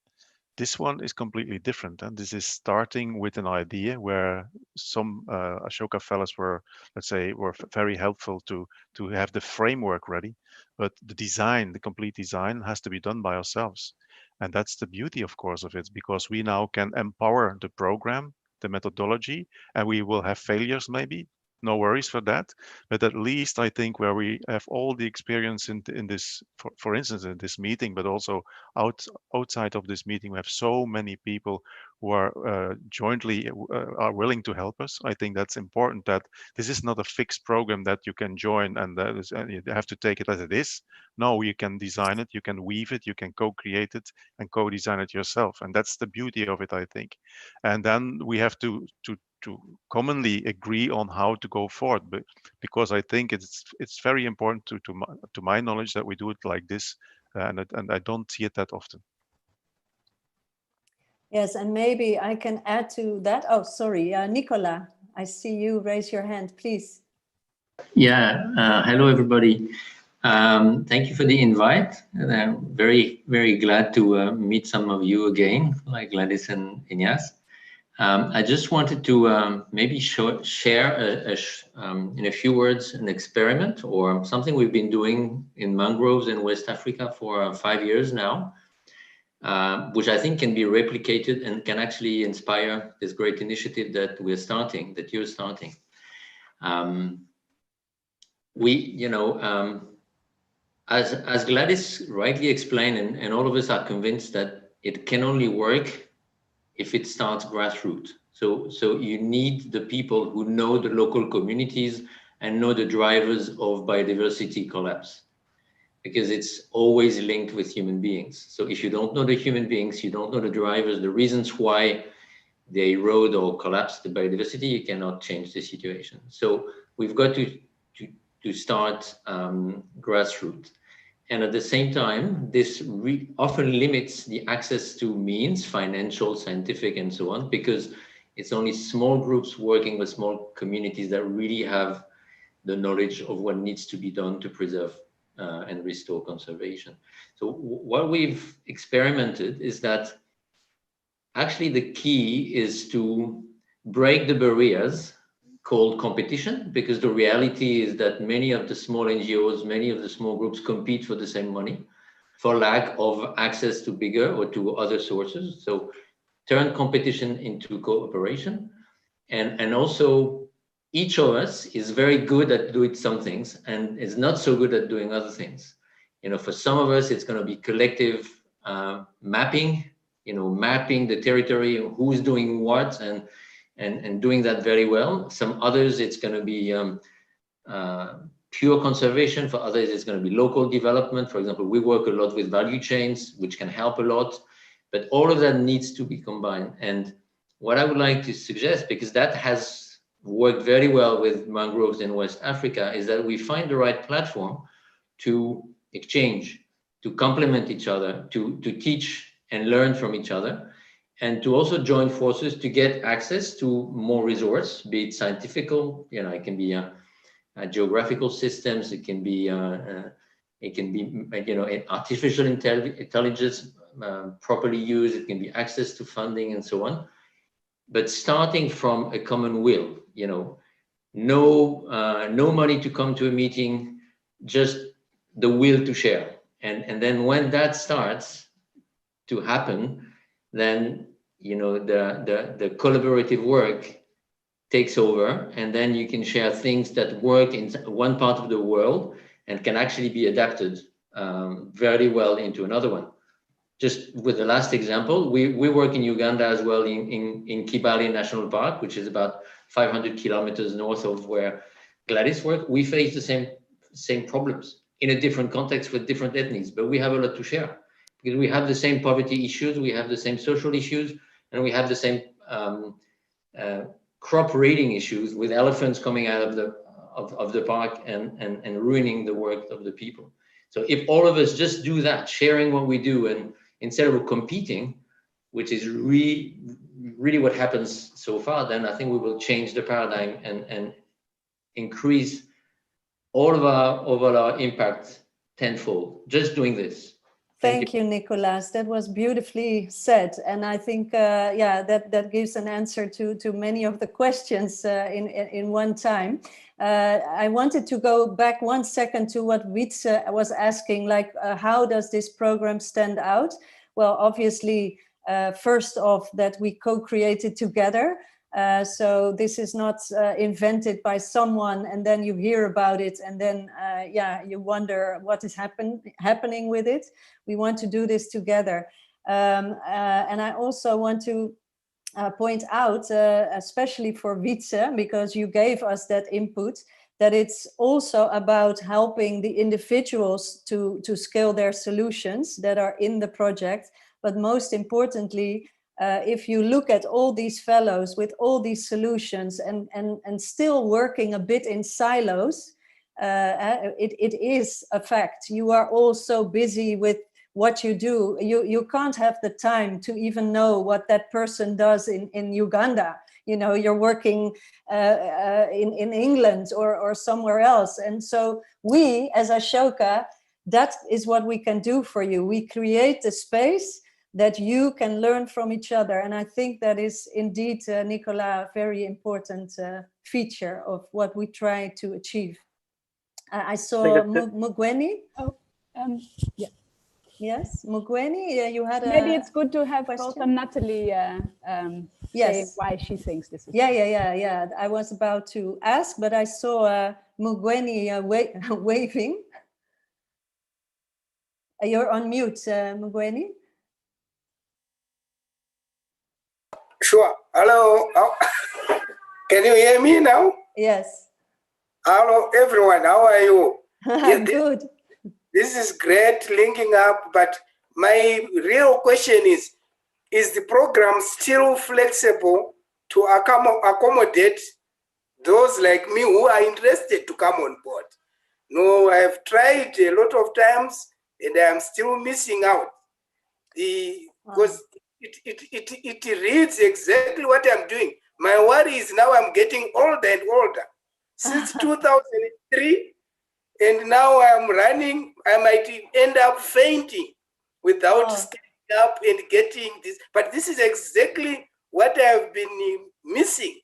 This one is completely different, and this is starting with an idea where some Ashoka fellows were, let's say, were very helpful to have the framework ready, but the design, the complete design, has to be done by ourselves, and that's the beauty, of course, of it, because we now can empower the program, the methodology, and we will have failures maybe. No worries for that, but at least I think where we have all the experience in this, for instance, in this meeting, but also outside of this meeting, we have so many people who are jointly are willing to help us. I think that's important, that this is not a fixed program that you can join and you have to take it as it is. No, you can design it, you can weave it, you can co-create it and co-design it yourself, and that's the beauty of it, I think. And then we have to commonly agree on how to go forward, but because I think it's very important to my knowledge that we do it like this, and I don't see it that often. Yes, and maybe I can add to that. Oh, sorry, Nicola, I see you raise your hand, please. Yeah, hello everybody. Thank you for the invite. And I'm very, very glad to meet some of you again, like Gladys and Inyas. I just wanted to maybe share in a few words an experiment or something we've been doing in mangroves in West Africa for 5 years now, which I think can be replicated and can actually inspire this great initiative that we're starting, that you're starting. As Gladys rightly explained, and all of us are convinced that it can only work if it starts grassroots. So you need the people who know the local communities and know the drivers of biodiversity collapse, because it's always linked with human beings. So if you don't know the human beings, you don't know the drivers, the reasons why they erode or collapse the biodiversity, you cannot change the situation. So we've got to start grassroots. And at the same time, this often limits the access to means, financial, scientific, and so on, because it's only small groups working with small communities that really have the knowledge of what needs to be done to preserve and restore conservation. So what we've experimented is that actually the key is to break the barriers called competition, because the reality is that many of the small NGOs, many of the small groups compete for the same money for lack of access to bigger or to other sources. So turn competition into cooperation. And also each of us is very good at doing some things and is not so good at doing other things. You know, for some of us, it's going to be collective mapping mapping the territory, who's doing what, and doing that very well. Some others, it's going to be pure conservation. For others, it's going to be local development. For example, we work a lot with value chains, which can help a lot, but all of that needs to be combined. And what I would like to suggest, because that has worked very well with mangroves in West Africa, is that we find the right platform to exchange, to complement each other, to teach and learn from each other, and to also join forces to get access to more resource, be it scientific, it can be geographical systems, it can be artificial intelligence properly used, it can be access to funding and so on. But starting from a common will, no money to come to a meeting, just the will to share. And then when that starts to happen, then the collaborative work takes over, and then you can share things that work in one part of the world and can actually be adapted very well into another one. Just with the last example, we work in Uganda as well, in Kibale National Park, which is about 500 kilometers north of where Gladys works. We face the same problems in a different context with different ethnies, but we have a lot to share because we have the same poverty issues, we have the same social issues, and we have the same crop raiding issues with elephants coming out of the park and ruining the work of the people. So if all of us just do that, sharing what we do, and instead of competing, which is really what happens so far, then I think we will change the paradigm and increase all of our impact tenfold, just doing this. Thank you, Nicolas. That was beautifully said. And I think, that gives an answer to many of the questions in one time. I wanted to go back 1 second to what Wietse was asking, like, how does this program stand out? Well, obviously, first off, that we co-created together. So this is not invented by someone and then you hear about it and then you wonder what is happening with it. We want to do this together. And I also want to point out, especially for Wietse, because you gave us that input, that it's also about helping the individuals to scale their solutions that are in the project. But most importantly, if you look at all these fellows with all these solutions and still working a bit in silos, it is a fact. You are all so busy with what you do. You can't have the time to even know what that person does in Uganda. You're working in England or somewhere else. And so we, as Ashoka, that is what we can do for you. We create a space that you can learn from each other. And I think that is indeed, Nicolas, a very important feature of what we try to achieve. I saw Mugweni. Oh, yeah. Yes, Mugweni, you had a Maybe it's good to have question? also Natalie say why she thinks this is. Yeah. I was about to ask, but I saw Mugweni waving. You're on mute, Mugweni. Sure. Hello. Oh. Can you hear me now? Yes. Hello, everyone. How are you? Good. This is great linking up, but my real question is the program still flexible to accommodate those like me who are interested to come on board? No, I've tried a lot of times and I'm still missing out. Because it reads exactly what I'm doing. My worry is now I'm getting older and older. Since 2003, and now I'm running, I might end up fainting without scaling up and getting this. But this is exactly what I've been missing.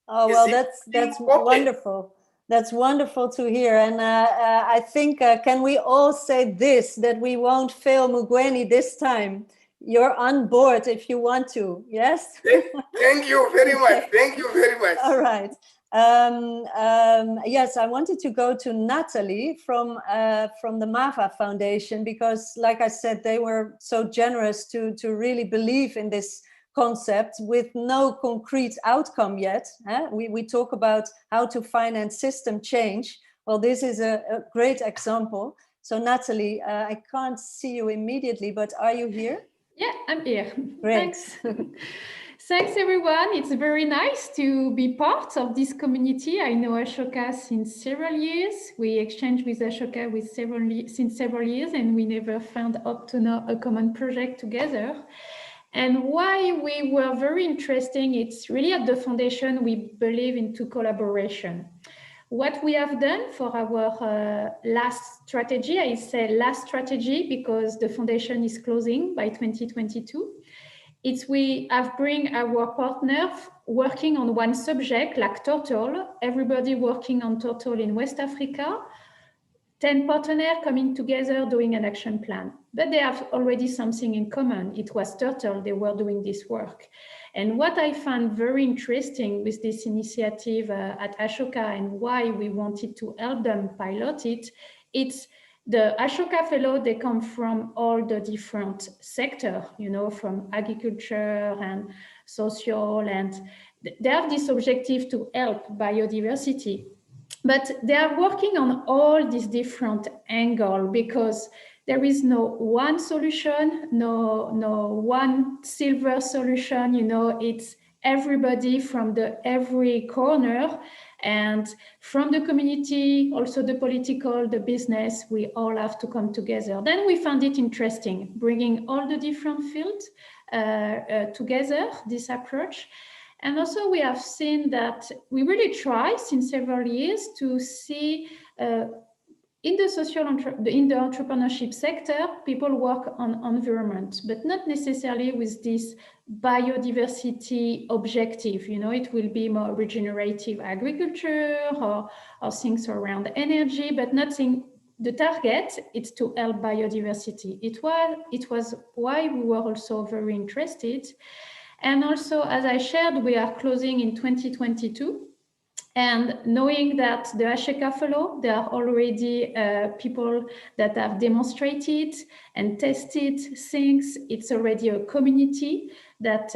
Oh, well, that's wonderful. That's wonderful to hear. And I think, can we all say this, that we won't fail Mugweni this time? You're on board if you want to, yes? Thank you very much. Thank you very much. All right. Yes, I wanted to go to Natalie from the Mava Foundation, because like I said, they were so generous to really believe in this concept with no concrete outcome yet. We talk about how to finance system change. Well, this is a great example. So Natalie, I can't see you immediately, but are you here? Yeah, I'm here. Great. Thanks. Thanks, everyone. It's very nice to be part of this community. I know Ashoka since several years. We exchanged with Ashoka since several years, and we never found up to know a common project together. And why we were very interesting, it's really at the foundation, we believe into collaboration. What we have done for our last strategy, I say last strategy because the foundation is closing by 2022. It's we have bring our partner working on one subject like turtle, everybody working on turtle in West Africa, 10 partners coming together doing an action plan. But they have already something in common. It was turtle, they were doing this work. And what I found very interesting with this initiative at Ashoka and why we wanted to help them pilot it, it's the Ashoka Fellow, they come from all the different sectors, you know, from agriculture and social, and they have this objective to help biodiversity. But they are working on all these different angles because there is no one solution, no one silver solution, you know, it's everybody from every corner. And from the community, also the political, the business, we all have to come together. Then we found it interesting, bringing all the different fields together, this approach. And also we have seen that we really try since several years to see in the entrepreneurship sector, people work on environment, but not necessarily with this biodiversity objective. You know, it will be more regenerative agriculture or things around energy, but nothing. The target is to help biodiversity. It was why we were also very interested. And also, as I shared, we are closing in 2022. And knowing that the Ashoka Fellow, there are already people that have demonstrated and tested things. It's already a community that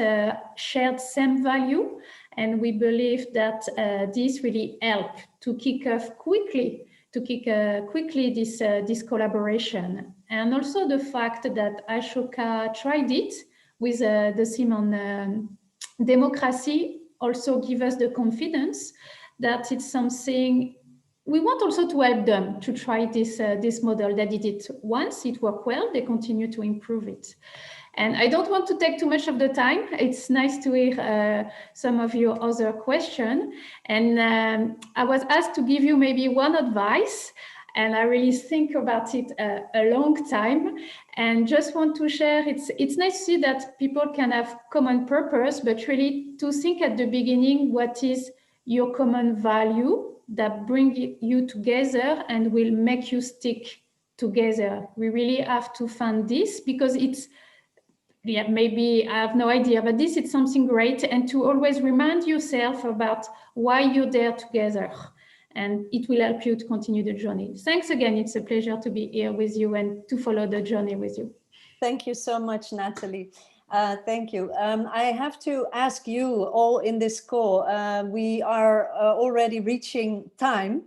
shared same value. And we believe that this really helped to kick off quickly, this collaboration. And also the fact that Ashoka tried it with the theme on democracy also give us the confidence that it's something we want also to help them to try this model. They did it once, it worked well, they continue to improve it. And I don't want to take too much of the time. It's nice to hear some of your other questions. And I was asked to give you maybe one advice, and I really think about it a long time, and just want to share, it's nice to see that people can have common purpose, but really to think at the beginning, what is your common value that bring you together and will make you stick together. We really have to find this because it's, yeah, maybe I have no idea, but this is something great, and to always remind yourself about why you're there together, and it will help you to continue the journey. Thanks again. It's a pleasure to be here with you and to follow the journey with you. Thank you so much, Natalie. Thank you. I have to ask you all in this call, we are already reaching time,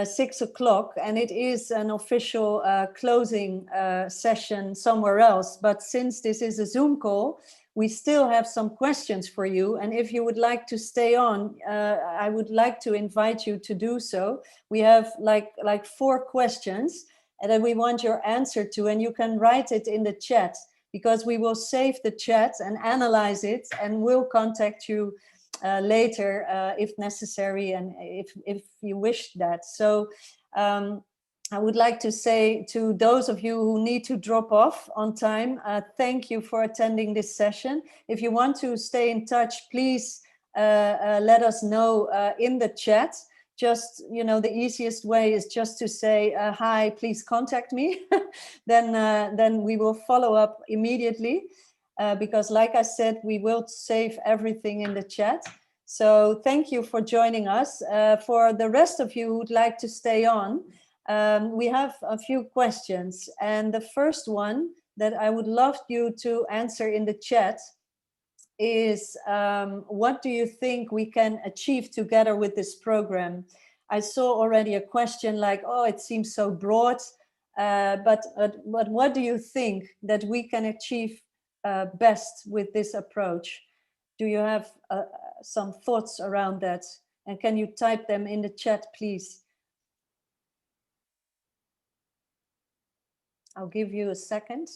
6 o'clock, and it is an official closing session somewhere else. But since this is a Zoom call, we still have some questions for you. And if you would like to stay on, I would like to invite you to do so. We have like 4 questions that we want your answer to, and you can write it in the chat, because we will save the chat and analyze it, and we'll contact you later if necessary and if you wish that. So I would like to say to those of you who need to drop off on time, thank you for attending this session. If you want to stay in touch, please let us know in the chat. Just, you know, the easiest way is just to say, hi, please contact me. Then we will follow up immediately because like I said, we will save everything in the chat. So thank you for joining us. For the rest of you who'd like to stay on, we have a few questions. And the first one that I would love you to answer in the chat is, what do you think we can achieve together with this program? I saw already a question like, oh, it seems so broad, but what do you think that we can achieve best with this approach? Do you have some thoughts around that? And can you type them in the chat, please? I'll give you a second.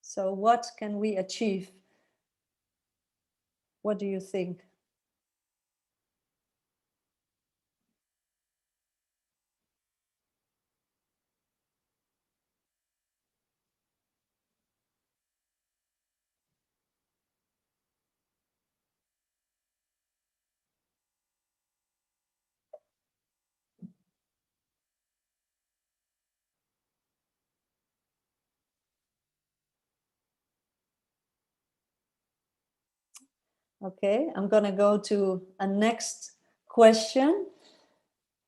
So what can we achieve? What do you think? Okay, I'm going to go to a next question.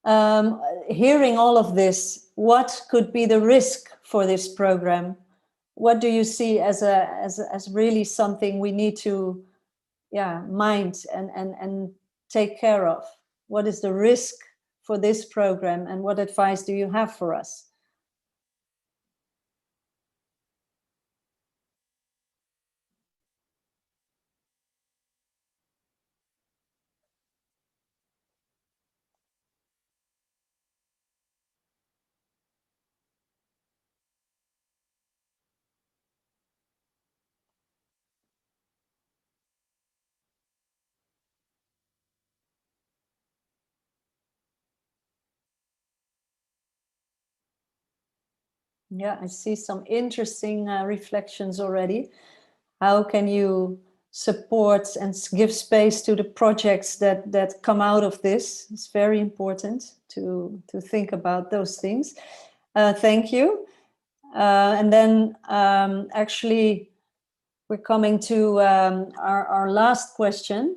Hearing all of this, what could be the risk for this program? What do you see as really something we need to mind and take care of? What is the risk for this program, and what advice do you have for us? Yeah, I see some interesting reflections already. How can you support and give space to the projects that come out of this? It's very important to think about those things. Thank you. And then actually, we're coming to our last question.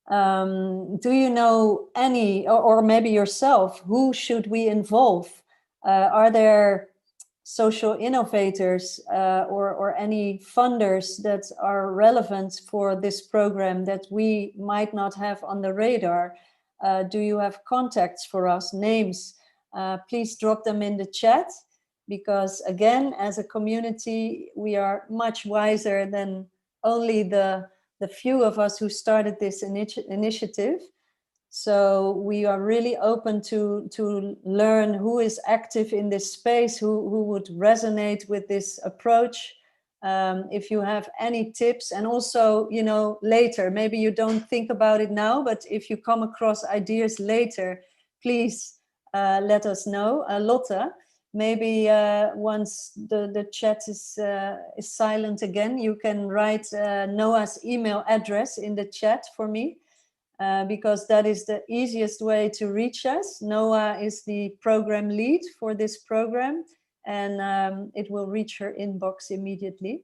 Do you know any, or maybe yourself, who should we involve? Are there social innovators or any funders that are relevant for this program that we might not have on the radar? Do you have contacts for us, names? Please drop them in the chat, because again, as a community, we are much wiser than only the few of us who started this initiative. So we are really open to learn who is active in this space, who would resonate with this approach. If you have any tips, and also, you know, later, maybe you don't think about it now, but if you come across ideas later, please let us know. Lotte, maybe once the chat is silent again, you can write Noah's email address in the chat for me. Because that is the easiest way to reach us. Noah is the program lead for this program, and it will reach her inbox immediately.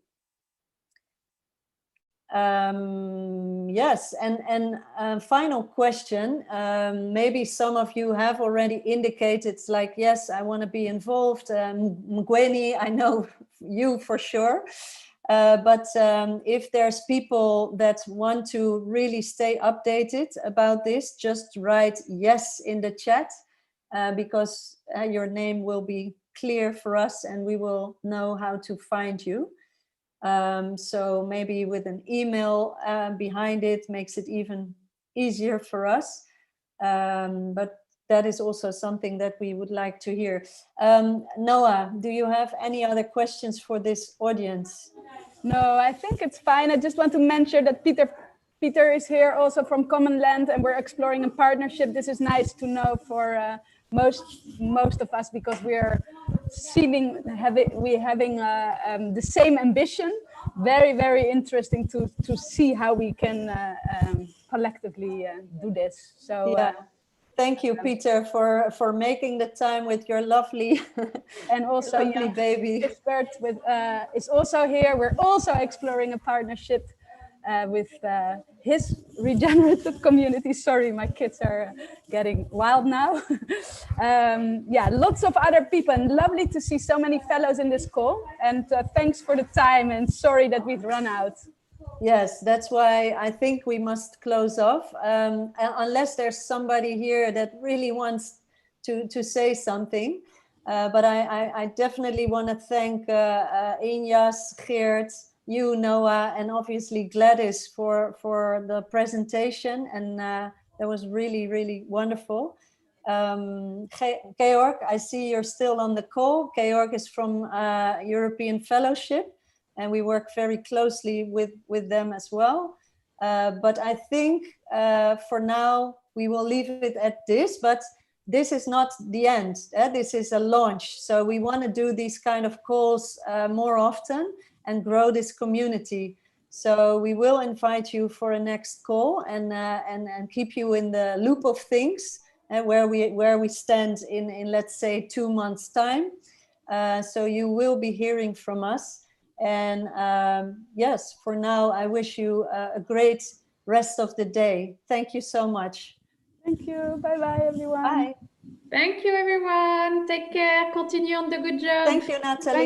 Yes, and final question. Maybe some of you have already indicated, like, yes, I want to be involved. Mgweni, I know you for sure. But if there's people that want to really stay updated about this, just write yes in the chat, because your name will be clear for us and we will know how to find you. So maybe with an email behind it makes it even easier for us. But that is also something that we would like to hear. Noah, do you have any other questions for this audience? No, I think it's fine. I just want to mention that Peter is here also from Common Land, and we're exploring a partnership. This is nice to know for most of us, because we're having the same ambition. Very, very interesting to see how we can collectively do this. So. Yeah. Thank you, Peter, for making the time with your lovely and also lovely baby. Bert is also here. We're also exploring a partnership with his regenerative community. Sorry, my kids are getting wild now. Yeah, lots of other people, and lovely to see so many fellows in this call. And thanks for the time, and sorry that we've run out. Yes, that's why I think we must close off, unless there's somebody here that really wants to say something. But I definitely want to thank Injas, Geert, you, Noah, and obviously Gladys for the presentation. And that was really, really wonderful. Georg, I see you're still on the call. Georg is from European Fellowship, and we work very closely with them as well. But I think for now, we will leave it at this, but this is not the end. This is a launch. So we want to do these kind of calls more often and grow this community. So we will invite you for a next call and keep you in the loop of things where we stand in let's say 2 months' time. So you will be hearing from us. And yes, for now, I wish you a great rest of the day. Thank you so much. Thank you. Bye-bye, everyone. Bye. Thank you, everyone. Take care. Continue on the good job. Thank you, Natalie.